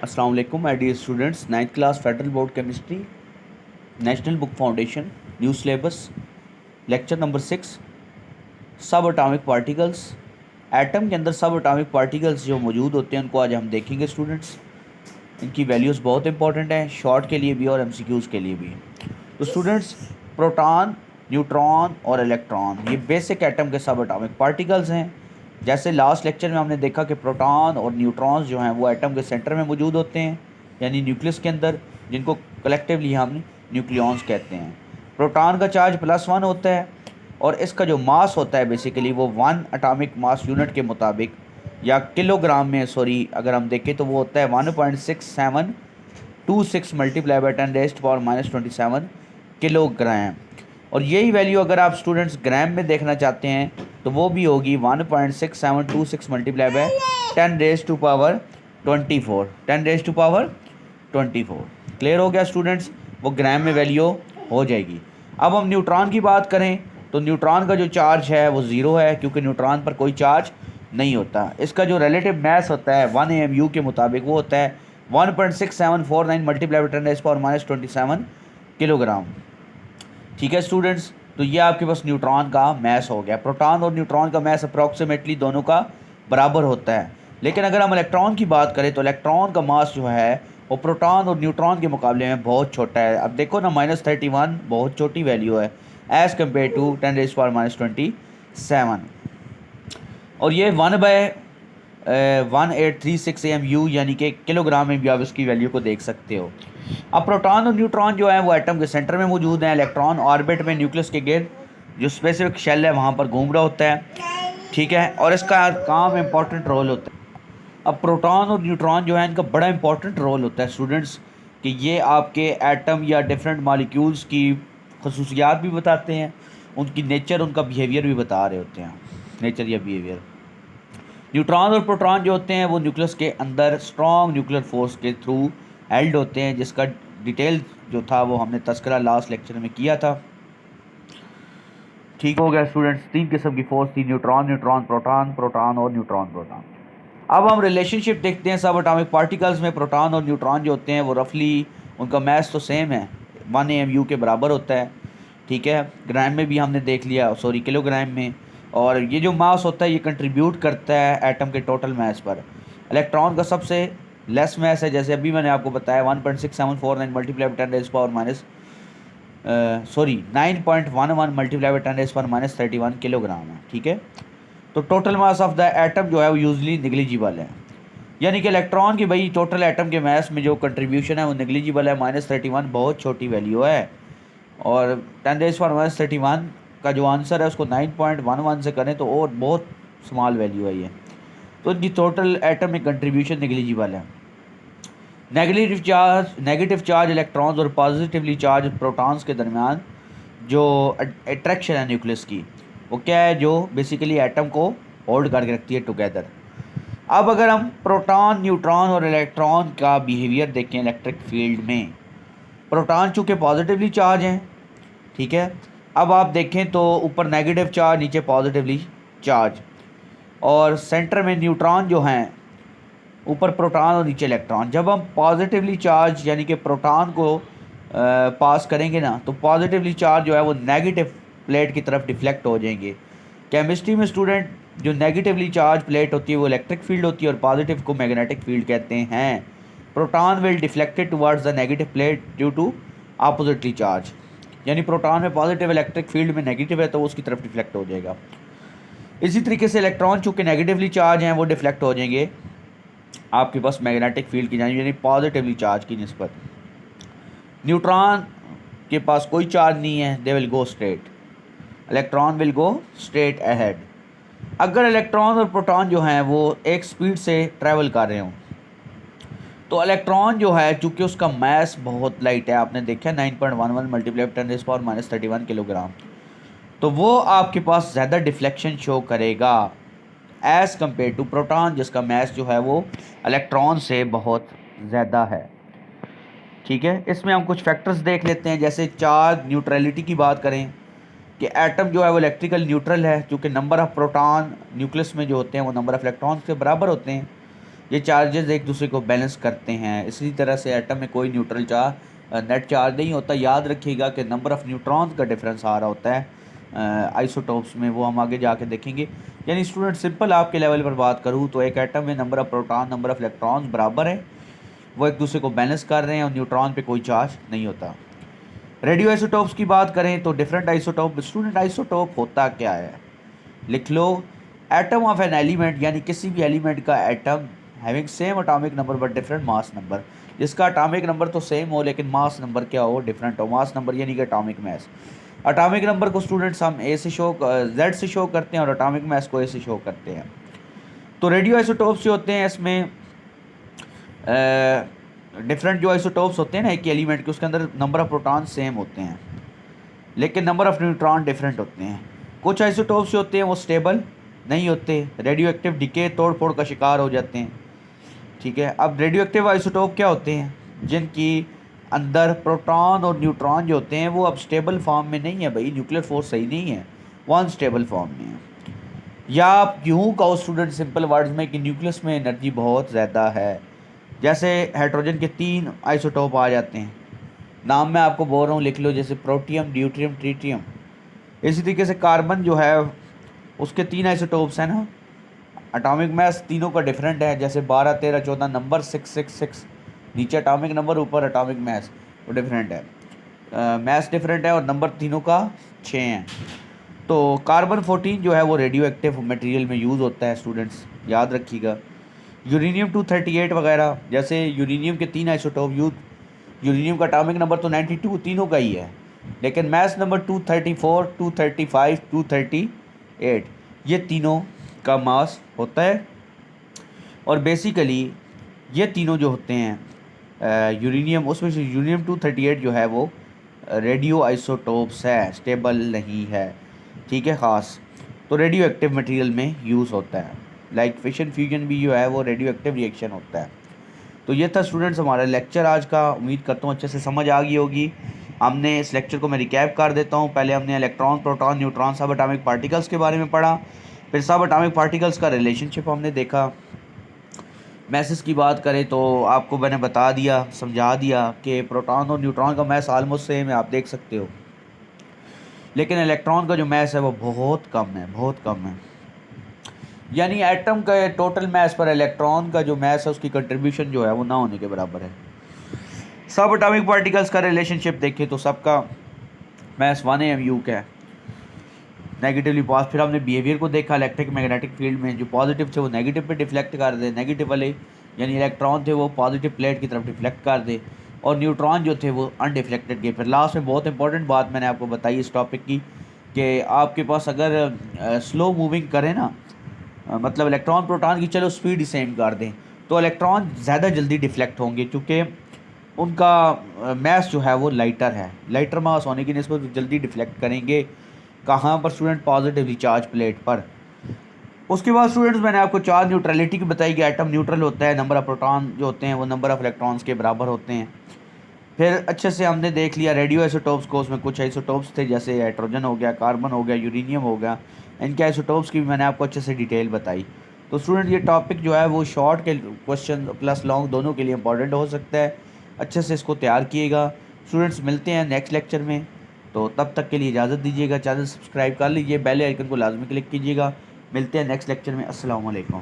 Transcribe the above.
अस्सलाम वालेकुम my dear students. 9th class federal board chemistry national book foundation new syllabus lecture number 6 सब atomic particles. Atom के अंदर सब अटामिक पार्टिकल्स जो मौजूद होते हैं उनको आज हम देखेंगे स्टूडेंट्स। इनकी वैल्यूज़ बहुत इंपॉर्टेंट हैं, शॉर्ट के लिए भी और एमसीक्यूज़ के लिए भी। तो स्टूडेंट्स, प्रोटॉन, न्यूट्रॉन और इलेक्ट्रॉन ये बेसिक एटम के सब अटामिक पार्टिकल्स हैं। जैसे लास्ट लेक्चर में हमने देखा कि प्रोटॉन और न्यूट्रॉन्स जो हैं वो एटम के सेंटर में मौजूद होते हैं, यानी न्यूक्लियस के अंदर, जिनको कलेक्टिवली हम न्यूक्लियॉन्स कहते हैं। प्रोटॉन का चार्ज +1 होता है और इसका जो मास होता है बेसिकली वो 1 एटॉमिक मास यूनिट के मुताबिक या किलोग्राम में, सॉरी, अगर हम देखें तो वो होता है 1.6726 मल्टीप्लाई बाई 10⁻⁻27 किलोग्राम। और यही वैल्यू अगर आप स्टूडेंट्स ग्राम में देखना चाहते हैं तो वो भी होगी 1.6726 मल्टीप्लाई बाय 10⁻24। क्लियर हो गया स्टूडेंट्स? वो ग्राम में वैल्यू हो जाएगी। अब हम न्यूट्रॉन की बात करें तो न्यूट्रॉन का जो चार्ज है वो ज़ीरो है, क्योंकि न्यूट्रॉन पर कोई चार्ज नहीं होता। इसका जो रिलेटिव मैस होता है 1 AMU के मुताबिक वो होता है 1.6749 मल्टीप्लाई बाई 10⁻⁻27 किलोग्राम। ठीक है स्टूडेंट्स, तो ये आपके पास न्यूट्रॉन का मैस हो गया। प्रोटॉन और न्यूट्रॉन का मैस अप्रॉक्सीमेटली दोनों का बराबर होता है। लेकिन अगर हम इलेक्ट्रॉन की बात करें तो इलेक्ट्रॉन का मास जो है वो प्रोटॉन और न्यूट्रॉन के मुकाबले में बहुत छोटा है। अब देखो ना, -31 बहुत छोटी वैल्यू है एज़ कम्पेयर टू 10⁻⁻27। और ये 1/1836 AMU यानी कि किलोग्राम में भी आप इसकी वैल्यू को देख सकते हो। अब प्रोटॉन और न्यूट्रॉन जो है वो एटम के सेंटर में मौजूद हैं। इलेक्ट्रॉन ऑर्बिट में न्यूक्लियस के गिर्द जो स्पेसिफिक शेल है वहाँ पर घूम रहा होता है, ठीक है, और इसका काम इंपॉर्टेंट रोल होता है। अब प्रोटॉन और न्यूट्रॉन जो है इनका बड़ा इंपॉर्टेंट रोल होता है स्टूडेंट्स, कि ये आपके एटम या डिफरेंट मॉलिक्यूल्स की खसूसियात भी बताते हैं, उनकी नेचर, उनका बिहेवियर भी बता रहे होते हैं, नेचर या बिहेवियर। न्यूट्रॉन और प्रोटॉन जो होते हैं वो न्यूक्लियस के अंदर स्ट्रॉन्ग न्यूक्लियर फोर्स के थ्रू हेल्ड होते हैं, जिसका डिटेल जो था वो हमने तस्करा लास्ट लेक्चर में किया था। ठीक हो गया स्टूडेंट्स? 3 किस्म की फोर्स थी, न्यूट्रॉन, न्यूट्रॉन प्रोटॉन, प्रोटॉन और न्यूट्रॉन प्रोटॉन। अब हम रिलेशनशिप देखते हैं सब एटॉमिक पार्टिकल्स में। प्रोटॉन और न्यूट्रॉन जो होते हैं वो रफली, उनका मैस तो सेम है, 1 AMU के बराबर होता है, ठीक है। ग्राम में भी हमने देख लिया, सॉरी किलोग्राम में। और ये जो मास होता है ये कंट्रीब्यूट करता है एटम के टोटल मैस पर। इलेक्ट्रॉन का सबसे लेस मैस है, जैसे अभी मैंने आपको बताया 1.6749 multiply by 9.11 multiply by 10⁻⁻31 kilogram है, ठीक है। तो total mass of the atom जो है वो यूजली निगलिजिबल है, यानी कि इलेक्ट्रॉन की भाई टोटल एटम के मैस में जो कंट्रीब्यूशन है वो निगलिजिबल है। -31 बहुत छोटी वैल्यू है, और 10⁻31 का जो आंसर है उसको 9.11 से करें तो और बहुत स्मॉल वैल्यू है ये। तो इनकी टोटल एटम में कंट्रीब्यूशन निगलिजिबल है। नेगेटिव चार्ज इलेक्ट्रॉन्स और पॉजिटिवली चार्ज प्रोटॉन्स के दरमियान जो अट्रैक्शन है न्यूक्लियस की, वो क्या है, जो बेसिकली एटम को होल्ड करके रखती है टुगेदर। अब अगर हम प्रोटॉन, न्यूट्रॉन और इलेक्ट्रॉन का बिहेवियर देखें इलेक्ट्रिक फील्ड में, प्रोटॉन चूँकि पॉजिटिवली चार्ज हैं, ठीक है। अब आप देखें तो ऊपर नेगेटिव चार्ज, नीचे पॉजिटिवली चार्ज, और सेंटर में न्यूट्रॉन जो हैं, ऊपर प्रोटॉन और नीचे इलेक्ट्रॉन। जब हम पॉजिटिवली चार्ज यानी कि प्रोटॉन को पास करेंगे ना, तो पॉजिटिवली चार्ज जो है वो नेगेटिव प्लेट की तरफ डिफ्लेक्ट हो जाएंगे। केमिस्ट्री में स्टूडेंट, जो नेगेटिवली चार्ज प्लेट होती है वो इलेक्ट्रिक फील्ड होती है और पॉजिटिव को मैग्नेटिक फील्ड कहते हैं। Proton will deflected towards the negative plate due to oppositely charge, यानी प्रोटॉन में पॉजिटिव, इलेक्ट्रिक फील्ड में नेगेटिव है तो वो उसकी तरफ डिफ्लेक्ट हो जाएगा। इसी तरीके से इलेक्ट्रॉन चूँकि नेगेटिवली चार्ज हैं वो डिफ्लेक्ट हो जाएंगे आपके पास मैग्नेटिक फील्ड की जानिब, यानी पॉजिटिवली चार्ज की निस्बत। न्यूट्रॉन के पास कोई चार्ज नहीं है, they will go straight, electron will go straight ahead. अगर इलेक्ट्रॉन और प्रोटॉन जो हैं वो एक स्पीड से ट्रैवल कर रहे हों तो इलेक्ट्रॉन जो है चूँकि उसका मैस बहुत लाइट है, आपने देखा 9.11 मल्टीप्लाई 10⁻⁻31 किलोग्राम, तो वो आपके पास ज़्यादा डिफ्लेक्शन शो करेगा एज़ कम्पेयर टू प्रोटॉन जिसका मैस जो है वो इलेक्ट्रॉन से बहुत ज़्यादा है, ठीक है। इसमें हम कुछ फैक्टर्स देख लेते हैं, जैसे चार्ज न्यूट्रलिटी की बात करें कि एटम जो है वो इलेक्ट्रिकल न्यूट्रल है, क्योंकि नंबर ऑफ़ प्रोटॉन न्यूक्लियस में जो होते हैं वो नंबर ऑफ़ इलेक्ट्रॉन के बराबर होते हैं। ये चार्जेस एक दूसरे को बैलेंस करते हैं। इसी तरह से एटम में कोई न्यूट्रल नेट चार्ज नहीं होता। याद रखिएगा कि नंबर ऑफ़ न्यूट्रॉन्स का डिफरेंस आ रहा होता है आइसोटोप्स में, वो हम आगे जाके देखेंगे। यानी स्टूडेंट सिंपल आपके लेवल पर बात करूँ तो एक एटम में number of proton number of electrons बराबर है, वो एक दूसरे को बैलेंस कर रहे हैं और न्यूट्रॉन पे कोई चार्ज नहीं होता। रेडियो आइसोटोप्स की बात करें तो डिफरेंट आइसोटोप। स्टूडेंट आइसोटोप होता क्या है, लिख लो, एटम ऑफ एन एलिमेंट, यानी किसी भी एलिमेंट का atom having same atomic number but different mass number, जिसका एटॉमिक नंबर तो सेम हो लेकिन मास नंबर क्या हो, डिफरेंट हो। मास नंबर यानी कि एटॉमिक मास। एटॉमिक नंबर को स्टूडेंट्स हम जेड से शो करते हैं और एटॉमिक मास को ए से शो करते हैं। तो रेडियो आइसोटोप्स जो होते हैं इसमें डिफरेंट जो आइसोटोप्स होते हैं ना एक एलिमेंट के, उसके अंदर नंबर ऑफ प्रोटॉन सेम होते हैं लेकिन नंबर ऑफ़ न्यूट्रॉन डिफरेंट होते हैं। कुछ आइसोटोप्स जो होते हैं वो स्टेबल नहीं होते, रेडियो एक्टिव डिके तोड़ फोड़ का शिकार हो जाते हैं। ठीक है, अब रेडियो एक्टिव आइसोटोप क्या होते हैं, जिनकी अंदर प्रोटॉन और न्यूट्रॉन जो होते हैं वो अब स्टेबल फॉर्म में नहीं है। भाई न्यूक्लियर फोर्स सही नहीं है, वो अनस्टेबल फॉर्म में है। या आप यूँ कहो स्टूडेंट सिंपल वर्ड्स में कि न्यूक्लियस में एनर्जी बहुत ज़्यादा है। जैसे हाइड्रोजन के 3 आइसोटोप आ जाते हैं, नाम मैं आपको बोल रहा हूँ, लिख लो, जैसे प्रोटियम, ड्यूट्रियम, ट्रीटियम। इसी तरीके से कार्बन जो है उसके 3 आइसोटोप्स हैं ना, एटॉमिक मास तीनों का डिफरेंट है, जैसे 12, 13, 14, नंबर 666, नीचे एटॉमिक नंबर, ऊपर एटॉमिक मास, वो डिफरेंट है, मास डिफरेंट है और नंबर तीनों का 6 है। तो कार्बन 14 जो है वो रेडियो एक्टिव मटेरियल में यूज़ होता है स्टूडेंट्स, याद रखिएगा। यूरेनियम 238 वगैरह, जैसे यूरेनियम के 3 आइसोटोप यूरेनियम का एटॉमिक नंबर तो 92 तीनों का ही है, लेकिन मास नंबर 234, 235, 238, ये तीनों का मास होता है। और बेसिकली ये तीनों जो होते हैं यूरेनियम, उसमें से यूरेनियम 238 जो है वो रेडियो आइसोटोप्स है, स्टेबल नहीं है। ठीक है, ख़ास तो रेडियो एक्टिव मटेरियल में यूज़ होता है। लाइक फिशन फ्यूजन भी जो है वो रेडियो एक्टिव रिएक्शन होता है। तो ये था स्टूडेंट्स हमारा लेक्चर आज का। उम्मीद करता हूँ अच्छे से समझ आ गई होगी। हमने इस लेक्चर को मैं रिकैप कर देता हूँ। पहले हमने इलेक्ट्रॉन, प्रोटॉन, न्यूट्रॉन, सब एटॉमिक पार्टिकल्स के बारे में पढ़ा। फिर सब एटॉमिक पार्टिकल्स का रिलेशनशिप हमने देखा। मैसेज की बात करें तो आपको मैंने बता दिया, समझा दिया कि प्रोटॉन और न्यूट्रॉन का मैस ऑलमोस्ट सेम है, आप देख सकते हो, लेकिन इलेक्ट्रॉन का जो मैस है वो बहुत कम है, बहुत कम है। यानी एटम का टोटल मैस पर इलेक्ट्रॉन का जो मैस है उसकी कंट्रीब्यूशन जो है वो ना होने के बराबर है। सब एटॉमिक पार्टिकल्स का रिलेशनशिप देखें तो सबका मैस 1 का है, नेगेटिवली पॉज। फिर हमने बिहेवियर को देखा इलेक्ट्रिक मैग्नेटिक फील्ड में, जो पॉजिटिव थे वो नेगेटिव पे डिफ्लेक्ट कर दे, नेगेटिव वाले यानी इलेक्ट्रॉन थे वो पॉजिटिव प्लेट की तरफ डिफ्लेक्ट कर दे, और न्यूट्रॉन जो थे वो अनडिफ्लेक्टेड गए। फिर लास्ट में बहुत इंपॉर्टेंट बात मैंने आपको बताई इस टॉपिक की कि आपके पास अगर स्लो मूविंग करें ना, मतलब इलेक्ट्रॉन प्रोटॉन की चलो स्पीड सेम कर दें, तो इलेक्ट्रॉन ज़्यादा जल्दी डिफ्लेक्ट होंगे क्योंकि उनका मैस जो है वो लाइटर है। लाइटर मास होने की निस्बत जल्दी डिफ्लेक्ट करेंगे। कहाँ पर स्टूडेंट? पॉजिटिवली चार्ज प्लेट पर। उसके बाद स्टूडेंट्स मैंने आपको चार्ज न्यूट्रलिटी की बताई कि एटम न्यूट्रल होता है, नंबर ऑफ़ प्रोटॉन जो होते हैं वो नंबर ऑफ़ इलेक्ट्रॉन्स के बराबर होते हैं। फिर अच्छे से हमने देख लिया रेडियो आइसोटोप्स को, उसमें कुछ आइसोटोप्स थे जैसे हाइड्रोजन हो गया, कार्बन हो गया, यूरेनियम हो गया, इनके आइसोटोप्स की भी मैंने आपको अच्छे से डिटेल बताई। तो स्टूडेंट ये टॉपिक जो है वो शॉर्ट के क्वेश्चन प्लस लॉन्ग दोनों के लिए इंपॉर्टेंट हो सकता है, अच्छे से इसको तैयार किएगा। स्टूडेंट्स मिलते हैं नेक्स्ट लेक्चर में, तो तब तक के लिए इजाज़त दीजिएगा। चैनल सब्सक्राइब कर लीजिए, बेल आइकन को लाजमी क्लिक कीजिएगा। मिलते हैं नेक्स्ट लेक्चर में। अस्सलाम वालेकुम।